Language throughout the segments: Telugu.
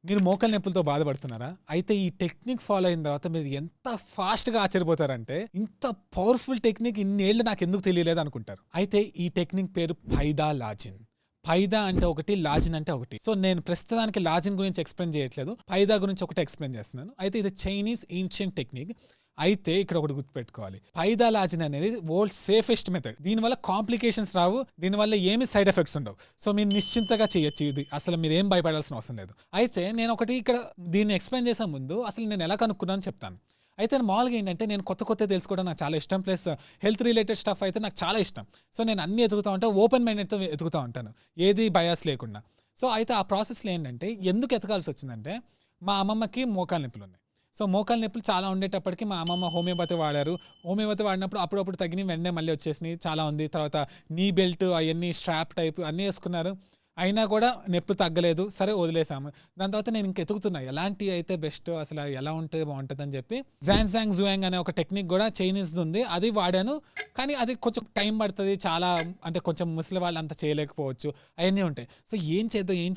మీరు మోకాలు నొప్పులతో బాధపడుతున్నారా? అయితే ఈ టెక్నిక్ ఫాలో అయిన తర్వాత మీరు ఎంత ఫాస్ట్‌గా ఆశ్చర్యపోతారంటే, ఇంత పవర్‌ఫుల్ టెక్నిక్ ఇన్నేళ్ళు నాకెందుకు తెలియలేదు అనుకుంటారు. అయితే ఈ టెక్నిక్ పేరు పైదా లాజిన్. పైదా అంటే ఒకటి, లాజిన్ అంటే ఒకటి. సో, నేను ప్రస్తుతానికి లాజిన్ గురించి ఎక్స్‌ప్లెయిన్ చేయట్లేదు. పైదా గురించి ఒకటే ఎక్స్‌ప్లెయిన్ చేస్తున్నాను. అయితే ఇది చైనీస్ ఏన్షియంట్ టెక్నిక్. అయితే ఇక్కడ ఒకటి గుర్తుపెట్టుకోవాలి. పైదా లాజిన్ అనేది వరల్డ్ సేఫెస్ట్ మెథడ్. దీనివల్ల కాంప్లికేషన్స్ రావు. దీనివల్ల ఏమి సైడ్ ఎఫెక్ట్స్ ఉండవు. సో, మీరు నిశ్చింతగా చేయొచ్చు ఇది. అసలు మీరేం భయపడాల్సిన అవసరం లేదు. అయితే నేను ఒకటి ఇక్కడ దీన్ని ఎక్స్‌ప్లెయిన్ చేసే ముందు అసలు నేను ఎలా కనుక్కున్నానో చెప్తాను. అయితే మామూలుగా ఏంటంటే నేను కొత్తవి తెలుసుకోవడం నాకు చాలా ఇష్టం. ప్లస్ హెల్త్ రిలేటెడ్ స్టఫ్ అయితే నాకు చాలా ఇష్టం. సో, నేను అన్నీ ఎతుకుతా ఉంటాను. ఓపెన్ మైండెడ్‌తో ఎతుకుతా ఉంటాను. ఏది బయాస్ లేకుండా. సో, అయితే ఆ ప్రాసెస్‌లో ఏంటంటే ఎందుకు ఎతకాల్సి వచ్చిందంటే మా అమ్మమ్మకి మోకాలు నొప్పులున్నాయి. సో, మోకాలు నొప్పులు చాలా ఉండేటప్పటికి మా అమ్మమ్మ హోమియోపతి వాడారు. హోమియోపతి వాడినప్పుడు అప్పుడప్పుడు తగ్గినవి వెంటనే మళ్ళీ వచ్చేసినాయి. చాలా ఉంది. తర్వాత నీ బెల్ట్ అయన్నీ స్ట్రాప్ టైప్ అన్నీ యేసుకున్నారు. అయినా కూడా నొప్పి తగ్గలేదు. సరే వదిలేసాము. దాని తర్వాత నేను ఇంక ఎతుకుతున్నా ఎలాంటివి అయితే బెస్ట్, అసలు ఎలా ఉంటే బాగుంటుందని చెప్పి జాన్సాంగ్ జుయాంగ్ అనే ఒక టెక్నిక్ కూడా చైనీస్‌ది ఉంది. అది వాడాను. కానీ అది కొంచెం టైం పడుతుంది. చాలా అంటే కొంచెం ముసలి వాళ్ళు అంత చేయలేకపోవచ్చు. అవన్నీ ఉంటాయి. సో, ఏం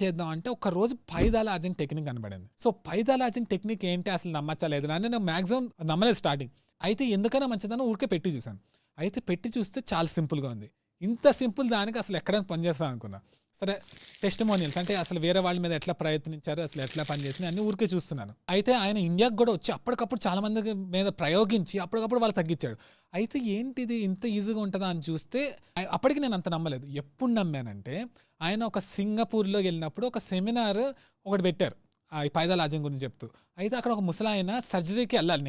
చేద్దాం అంటే ఒకరోజు పైదాలాజిన్ టెక్నిక్ కనబడింది. సో, పైదాలాజిన్ టెక్నిక్ ఏంటి అసలు నమ్మచ్చా లేదు అని నేను మాక్సిమం నమ్మలేదు స్టార్టింగ్. అయితే ఎందుకైనా మంచిదని ఊరికే పెట్టి చూశాను. అయితే పెట్టి చూస్తే చాలా సింపుల్‌గా ఉంది. ఇంత సింపుల్ దానికి అసలు ఎక్కడైనా పనిచేస్తా అనుకున్నా. సరే టెస్టిమోనియల్స్ అంటే అసలు వేరే వాళ్ళ మీద ఎట్లా ప్రయత్నించారు, అసలు ఎట్లా పనిచేసినాయి అన్నీ ఊరికే చూస్తున్నాను. అయితే ఆయన ఇండియాకి కూడా వచ్చి అప్పటికప్పుడు చాలా మంది మీద ప్రయోగించి అప్పటికప్పుడు వాళ్ళు తగ్గించాడు. అయితే ఏంటిది ఇంత ఈజీగా ఉంటుందా అని చూస్తే అప్పటికి నేను అంత నమ్మలేదు. ఎప్పుడు నమ్మానంటే ఆయన ఒక సింగపూర్‌లో వెళ్ళినప్పుడు ఒక సెమినార్ ఒకటి పెట్టారు. ఈ పైదాలాజిన్ గురించి చెప్తూ. అయితే అక్కడ ఒక ముసలాయన సర్జరీకి వెళ్ళాలి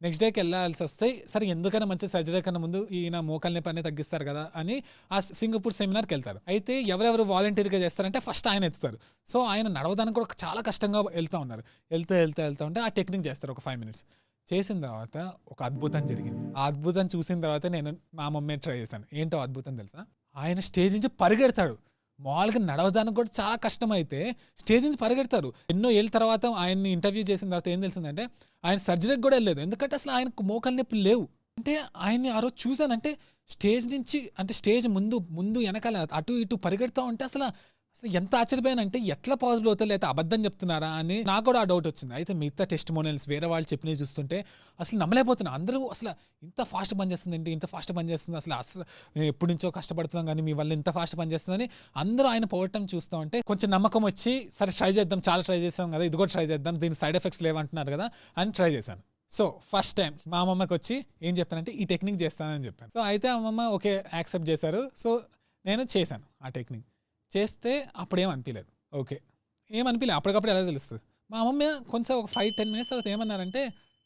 నెక్స్ట్ డేకి వెళ్ళాల్సి వస్తే సరే ఎందుకైనా మంచి సర్జరీ కన్నా ముందు ఈయన మోకాలు నొప్పి అనేది తగ్గిస్తారు కదా అని ఆ సింగపూర్ సెమినార్కి వెళ్తారు. అయితే ఎవరెవరు వాలంటీర్గా చేస్తారంటే ఫస్ట్ ఆయన ఎత్తుతారు. సో, ఆయన నడవడానికి కూడా చాలా కష్టంగా వెళ్తూ ఉన్నారు. వెళ్తూ ఉంటే ఆ టెక్నిక్ చేస్తారు ఒక 5 minutes. చేసిన తర్వాత ఒక అద్భుతం జరిగింది. ఆ అద్భుతం చూసిన తర్వాత నేను మా మమ్మీ ట్రై చేశాను. ఏంటో అద్భుతం తెలుసా? ఆయన స్టేజ్ నుంచి పరిగెడతాడు. మామూలుగా నడవడానికి కూడా చాలా కష్టమైతే స్టేజ్ నుంచి పరిగెడతారు. ఎన్నో ఏళ్ళ తర్వాత ఆయన్ని ఇంటర్వ్యూ చేసిన తర్వాత ఏం తెలిసిందంటే ఆయన సర్జరీకి కూడా వెళ్ళలేదు. ఎందుకంటే అసలు ఆయనకు మోకాలు నొప్పులు లేవు. అంటే ఆయన్ని ఆ రోజు చూశానంటే స్టేజ్ నుంచి అంటే స్టేజ్ ముందు వెనకాల అటు ఇటు పరిగెడతా ఉంటే అసలు ఎంత ఆశ్చర్యపోయానంటే ఎట్లా పాసిబుల్ అవుతుంది, లేకపోతే అబద్ధం చెప్తున్నారా అని నాకు కూడా ఆ డౌట్ వచ్చింది. అయితే మిగతా టెస్టిమోనియల్స్ వేరే వాళ్ళు చెప్పినవి చూస్తుంటే అసలు నమ్మలేకపోతున్నా. అందరూ అసలు ఇంత ఫాస్ట్ పనిచేస్తుంది ఏంటి, ఇంత ఫాస్ట్ పనిచేస్తుంది, అసలు ఎప్పటి నుంచో కష్టపడుతున్నాం కానీ మీ వల్ల ఇంత ఫాస్ట్ పనిచేస్తుందని అందరూ ఆయన పోవటం చూస్తూ ఉంటే కొంచెం నమ్మకం వచ్చి సరే ట్రై చేద్దాం, చాలా ట్రై చేసాం కదా, ఇది కూడా ట్రై చేద్దాం, దీనికి సైడ్ ఎఫెక్ట్స్ లేవంటున్నారు కదా అని ట్రై చేశాను. సో, ఫస్ట్ టైం మా అమ్మమ్మకి వచ్చి ఏం చెప్పానంటే ఈ టెక్నిక్ చేస్తానని చెప్పాను. సో, అయితే అమ్మమ్మ ఓకే యాక్సెప్ట్ చేశారు. సో, నేను చేశాను ఆ టెక్నిక్. చేస్తే అప్పుడేం అనిపించలేదు. ఓకే. ఏమనిపించలేదు. అప్పటికప్పుడు ఎలా తెలుస్తుంది? మా అమ్మమ్మ కొంచెం ఒక 5-10 minutes తర్వాత ఏమన్నారంటే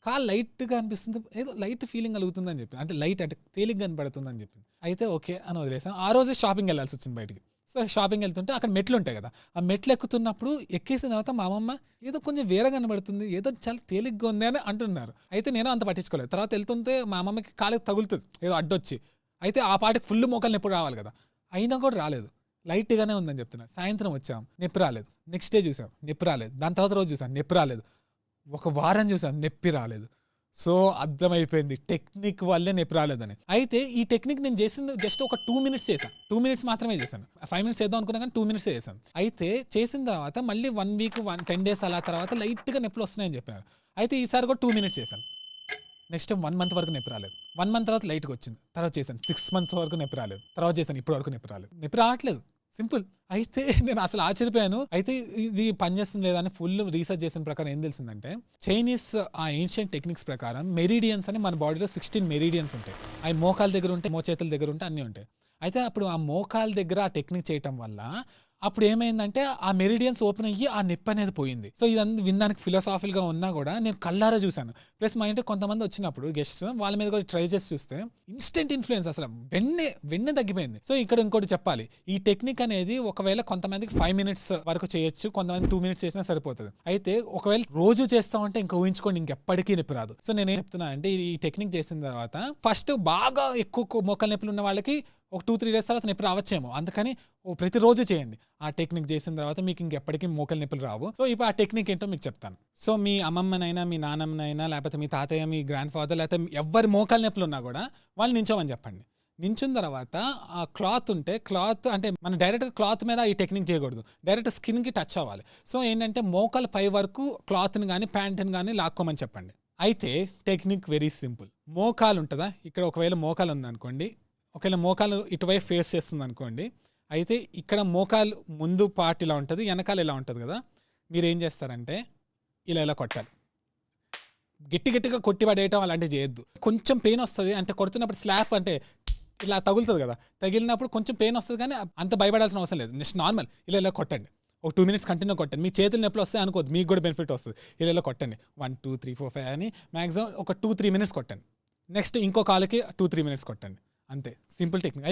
కాలు లైట్‌గా అనిపిస్తుంది. ఏదో లైట్ ఫీలింగ్ కలుగుతుందని చెప్పి. అంటే లైట్ అంటే తేలిగ్గా కనపడుతుందని చెప్పింది. అయితే ఓకే అని వదిలేసాం. ఆ రోజే షాపింగ్‌కి వెళ్ళాల్సి వచ్చింది బయటికి. సో, షాపింగ్‌కి వెళ్తుంటే అక్కడ మెట్లు ఉంటాయి కదా! ఆ మెట్లు ఎక్కుతున్నప్పుడు ఎక్కేసిన తర్వాత మా అమ్మమ్మ ఏదో కొంచెం వేరేగా కనబడుతుంది. ఏదో చాలా తేలిగ్గా ఉంది అని అంటున్నారు. అయితే నేను అంత పట్టించుకోలేదు. తర్వాత వెళ్తుంటే మా అమ్మమ్మకి కాలుకి తగులుతుంది ఏదో అడ్డొచ్చి. అయితే ఆ పాటికి ఫుల్ మోకాలు నొప్పి రావాలి కదా! అయినా కూడా రాలేదు. లైట్‌గానే ఉందని చెప్తున్నా. సాయంత్రం వచ్చాం. నొప్పి రాలేదు. నెక్స్ట్ డే చూసాం. నొప్పి రాలేదు. దాని తర్వాత రోజు చూసాం. నొప్పి రాలేదు. ఒక వారం చూసాం. నొప్పి రాలేదు. సో, అర్థమైపోయింది టెక్నిక్ వల్లే నొప్పి రాలేదని. అయితే ఈ టెక్నిక్ నేను చేసింది జస్ట్ ఒక 2 minutes చేశాను. 2 minutes మాత్రమే చేశాను. 5 minutes చేద్దాం అనుకున్నా కానీ 2 minutes చేశాను. అయితే చేసిన తర్వాత మళ్ళీ 1 week 10 days అలా తర్వాత లైట్‌గా నొప్పులు వస్తున్నాయని చెప్పారు. అయితే ఈసారి కూడా 2 minutes చేశాను. నెక్స్ట్ 1 month వరకు నొప్పి రాలేదు. 1 month తర్వాత లైట్‌గా వచ్చింది. తర్వాత చేశాను. 6 months వరకు నొప్పి రాలేదు. తర్వాత చేశాను. ఇప్పటి వరకు నొప్పి రాలేదు. నొప్పి రావట్లేదు. సింపుల్. అయితే నేను అసలు ఆశ్చర్యపోయాను. అయితే ఇది పనిచేస్తుంది లేదా అని ఫుల్ రీసెర్చ్ చేసిన ప్రకారం ఏం తెలిసిందంటే చైనీస్ ఆ ఏన్షియంట్ టెక్నిక్స్ ప్రకారం మెరిడియన్స్ అని మన బాడీలో 16 మెరిడియన్స్ ఉంటాయి. అవి మోకాల దగ్గర ఉంటాయి, మోచేతుల దగ్గర ఉంటాయి, అన్నీ ఉంటాయి. అయితే అప్పుడు ఆ మోకాల దగ్గర ఆ టెక్నిక్ చేయటం వల్ల అప్పుడు ఏమైందంటే ఆ మెరిడియన్స్ ఓపెన్ అయ్యి ఆ నొప్పి అనేది పోయింది. సో, ఇదంతా వినడానికి ఫిలాసాఫికల్‌గా ఉన్నా కూడా నేను కళ్ళారా చూశాను. ప్లస్ మా ఇంటికి కొంతమంది వచ్చినప్పుడు గెస్ట్స్ వాళ్ళ మీద కూడా ట్రై చేసి చూస్తే ఇన్స్టెంట్ ఇన్‌ఫ్లుయెన్స్ అసలు వెంటనే తగ్గిపోయింది. సో, ఇక్కడ ఇంకోటి చెప్పాలి. ఈ టెక్నిక్ అనేది ఒకవేళ కొంతమందికి 5 minutes వరకు చేయొచ్చు. కొంతమంది 2 minutes చేసినా సరిపోతుంది. అయితే ఒకవేళ రోజు చేస్తా ఉంటే ఇంకా ఊహించుకోండి ఇంకెప్పటికీ నొప్పి రాదు. సో, నేనేం చెప్తున్నా అంటే ఈ టెక్నిక్ చేసిన తర్వాత ఫస్ట్ బాగా ఎక్కువ మోకాలు నొప్పులు ఉన్న వాళ్ళకి ఒక 2-3 days తర్వాత నొప్పి రావచ్చేమో. అందుకని ప్రతిరోజు చేయండి. ఆ టెక్నిక్ చేసిన తర్వాత మీకు ఇంకెప్పటికీ మోకాలు నొప్పులు రావు. సో, ఇప్పుడు ఆ టెక్నిక్ ఏంటో మీకు చెప్తాను. సో, మీ అమ్మమ్మనైనా, మీ నాన్నమ్మనైనా, లేకపోతే మీ తాతయ్య, మీ గ్రాండ్ ఫాదర్ లేకపోతే ఎవ్వరి మోకాలు నొప్పులు ఉన్నా కూడా వాళ్ళు నించోమని చెప్పండి. నించున్న తర్వాత ఆ క్లాత్ ఉంటే క్లాత్ అంటే మనం డైరెక్ట్గా క్లాత్ మీద ఈ టెక్నిక్ చేయకూడదు, డైరెక్ట్ స్కిన్కి టచ్ అవ్వాలి. సో ఏంటంటే మోకాల పై వరకు క్లాత్ని కానీ ప్యాంట్ని కానీ లాక్కోమని చెప్పండి. అయితే టెక్నిక్ వెరీ సింపుల్. మోకాలు ఉంటుందా, ఇక్కడ ఒకవేళ మోకాలు ఉందనుకోండి, ఒకవేళ మోకాలు ఇటువైపు ఫేస్ చేస్తుంది అనుకోండి, అయితే ఇక్కడ మోకాలు ముందు పార్ట్ ఇలా ఉంటుంది, వెనకాల ఇలా ఉంటుంది కదా, మీరు ఏం చేస్తారంటే ఇలా కొట్టాలి. గట్టిగా కొట్టి పడేయటం అలాంటివి చేయొద్దు. కొంచెం పెయిన్ వస్తుంది, అంటే కొడుతున్నప్పుడు స్లాప్ అంటే ఇలా తగులుతుంది కదా, తగిలినప్పుడు కొంచెం పెయిన్ వస్తుంది, కానీ అంత భయపడాల్సిన అవసరం లేదు. నెక్స్ట్ నార్మల్ ఇలా కొట్టండి, ఒక 2 minutes కంటిన్యూ కొట్టండి. మీ చేతులు నొప్పులు వస్తాయి అనుకోవద్దు, మీకు కూడా బెనిఫిట్ వస్తుంది. ఇలా కొట్టండి 1 2 3 4 5 అని మ్యాక్సిమం ఒక 2-3 minutes కొట్టండి. నెక్స్ట్ ఇంకో కాలుకి 2-3 minutes కొట్టండి. అంతే, సింపుల్ టెక్నిక్.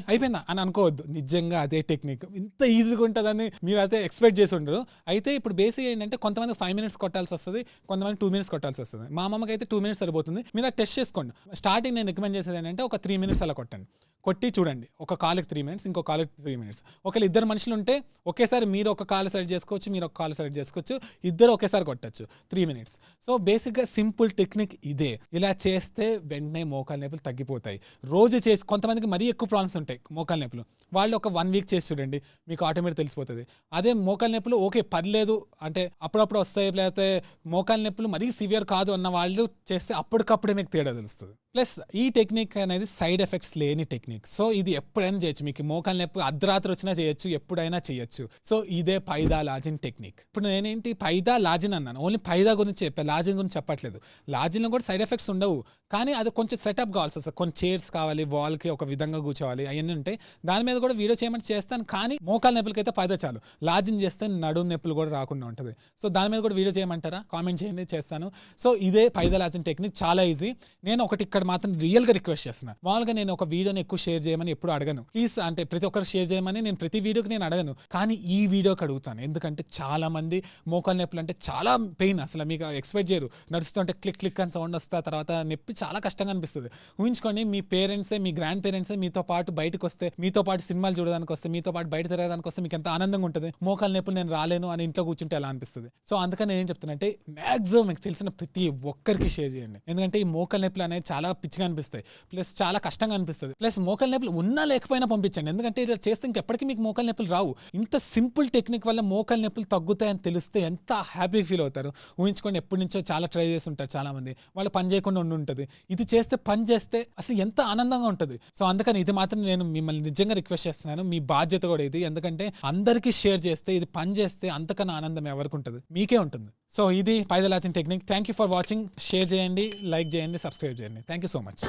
అయిపోయిందా అని అనుకోవద్దు, నిజంగా అదే టెక్నిక్. ఇంత ఈజీగా ఉంటుందని మీరు అయితే ఎక్స్పెక్ట్ చేసి ఉండరు. అయితే ఇప్పుడు బేసిక్ ఏంటంటే కొంతమంది 5 minutes కొట్టాల్సి వస్తుంది, కొంతమంది 2 minutes కొట్టాల్సి వస్తుంది. మా అమ్మకి అయితే 2 minutes సరిపోతుంది. మీరు అది టెస్ట్ చేసుకోండి. స్టార్టింగ్ నేను రికమెండ్ చేసేది ఏంటంటే ఒక 3 minutes అలా కొట్టండి, కొట్టి చూడండి. ఒక కాలుకి 3 minutes, ఇంకో కాలుకి 3 minutes. ఒకవేళ ఇద్దరు మనుషులు ఉంటే ఒకేసారి మీరు ఒక కాలు సెలెక్ట్ చేసుకోవచ్చు, మీరు ఒక కాలు సెలెక్ట్ చేసుకోవచ్చు, ఇద్దరు ఒకేసారి కొట్టచ్చు 3 minutes. సో బేసిక్గా సింపుల్ టెక్నిక్ ఇదే. ఇలా చేస్తే వెంటనే మోకాలు నొప్పులు తగ్గిపోతాయి. రోజు చేసి, కొంతమందికి మరీ ఎక్కువ ప్రాబ్లమ్స్ ఉంటాయి మోకాలు నొప్పులు, వాళ్ళు ఒక 1 week చేసి చూడండి, మీకు ఆటోమేటిక్ తెలిసిపోతుంది. అదే మోకాలు నొప్పులు ఓకే పర్లేదు అంటే అప్పుడప్పుడు వస్తాయి, లేకపోతే మోకాలు నొప్పులు మరీ సివియర్ కాదు అన్న వాళ్ళు చేస్తే అప్పటికప్పుడే మీకు తేడా తెలుస్తుంది. ప్లస్ ఈ టెక్నిక్ అనేది సైడ్ ఎఫెక్ట్స్ లేని టెక్నిక్. సో ఇది ఎప్పుడైనా చేయొచ్చు, మీకు మోకాలు నొప్పి అర్ధరాత్రి వచ్చినా చేయొచ్చు, ఎప్పుడైనా చేయొచ్చు. సో ఇదే పైదా లాజిన్ టెక్నిక్. ఇప్పుడు నేనేంటి పైదా లాజిన్ అన్నాను, ఓన్లీ పైదా గురించి చెప్పాను, లాజిన్ గురించి చెప్పట్లేదు. లాజిన్లో కూడా సైడ్ ఎఫెక్ట్స్ ఉండవు, కానీ అది కొంచెం సెటప్ కావాల్సి వస్తుంది. కొన్ని చైర్స్ కావాలి, వాల్కి ఒక విధంగా కూర్చోవాలి, అవన్నీ ఉంటాయి. దాని మీద కూడా వీడియో చేయమని చేస్తాను, కానీ మోకాలు నొప్పులకి అయితే పైదా చాలు. లాజిన్ చేస్తే నడుము నొప్పులు కూడా రాకుండా ఉంటుంది. సో దాని మీద కూడా వీడియో చేయమంటారా, కామెంట్ చేయండి, చేస్తాను. సో ఇదే పైదా లాజిన్ టెక్నిక్, చాలా ఈజీ. నేను ఒకటి ఇక్కడ మాత్రం రియల్గా రిక్వెస్ట్ చేస్తున్నాను. మామూలుగా నేను ఒక వీడియోని ఎక్కువ షేర్ చేయమని ఎప్పుడు అడగను, ప్లీజ్ అంటే ప్రతి ఒక్కరు షేర్ చేయమని నేను ప్రతి వీడియోకి నేను అడగను, కానీ ఈ వీడియోకి అడుగుతాను. ఎందుకంటే చాలా మంది మోకాలు నొప్పులు అంటే చాలా పెయిన్, అసలు మీకు ఎక్స్పెక్ట్ చేయరు. నడుస్తుంటే క్లిక్ అని సౌండ్ వస్తా, తర్వాత నొప్పి చాలా కష్టంగా అనిపిస్తుంది. ఊహించుకోండి, మీ పేరెంట్సే, మీ గ్రాండ్ పేరెంట్సే మీతో పాటు బయటకు వస్తే, మీతో పాటు సినిమాలు చూడడానికి వస్తే, మీతో పాటు బయట తిరగడానికి వస్తే మీకు ఎంత ఆనందంగా ఉంటుంది. మోకాలు నొప్పులు నేను రాలేను అని ఇంట్లో కూర్చుంటే ఎలా అనిపిస్తుంది. సో అందుకని నేను ఏం చెప్తానంటే మ్యాక్సిమం మీకు తెలిసిన ప్రతి ఒక్కరికి షేర్ చేయండి. ఎందుకంటే ఈ మోకాలు నొప్పులు అనేది చాలా పిచ్చిగా అనిపిస్తాయి, ప్లస్ చాలా కష్టంగా అనిపిస్తుంది. ప్లస్ మోకాలు నొప్పులు ఉన్నా లేకపోయినా పంపించండి, ఎందుకంటే ఇలా చేస్తే ఇంకెప్పటికీ మీకు మోకాలు నొప్పులు రావు. ఇంత సింపుల్ టెక్నిక్ వల్ల మోకాలు నొప్పులు తగ్గుతాయని తెలిస్తే ఎంత హ్యాపీగా ఫీల్ అవుతారు. ఊహించుకోండి, ఎప్పటి నుంచో చాలా ట్రై చేసి ఉంటారు చాలా మంది, వాళ్ళు పని చేయకుండా ఉంటుంది. ఇది చేస్తే పని చేస్తే అసలు ఎంత ఆనందంగా ఉంటుంది. సో అందుకని ఇది మాత్రం నేను మిమ్మల్ని నిజంగా రిక్వెస్ట్ చేస్తున్నాను, మీ బాధ్యత కూడా ఇది. ఎందుకంటే అందరికీ షేర్ చేస్తే, ఇది పని చేస్తే అంతకన్నా ఆనందం ఎవరికి ఉంటుంది, మీకే ఉంటుంది. సో ఇది పైదా లాజిన్ technique. Thank you for watching. Share చేయండి, లైక్ చేయండి, సబ్స్క్రైబ్ చేయండి. Thank you so much.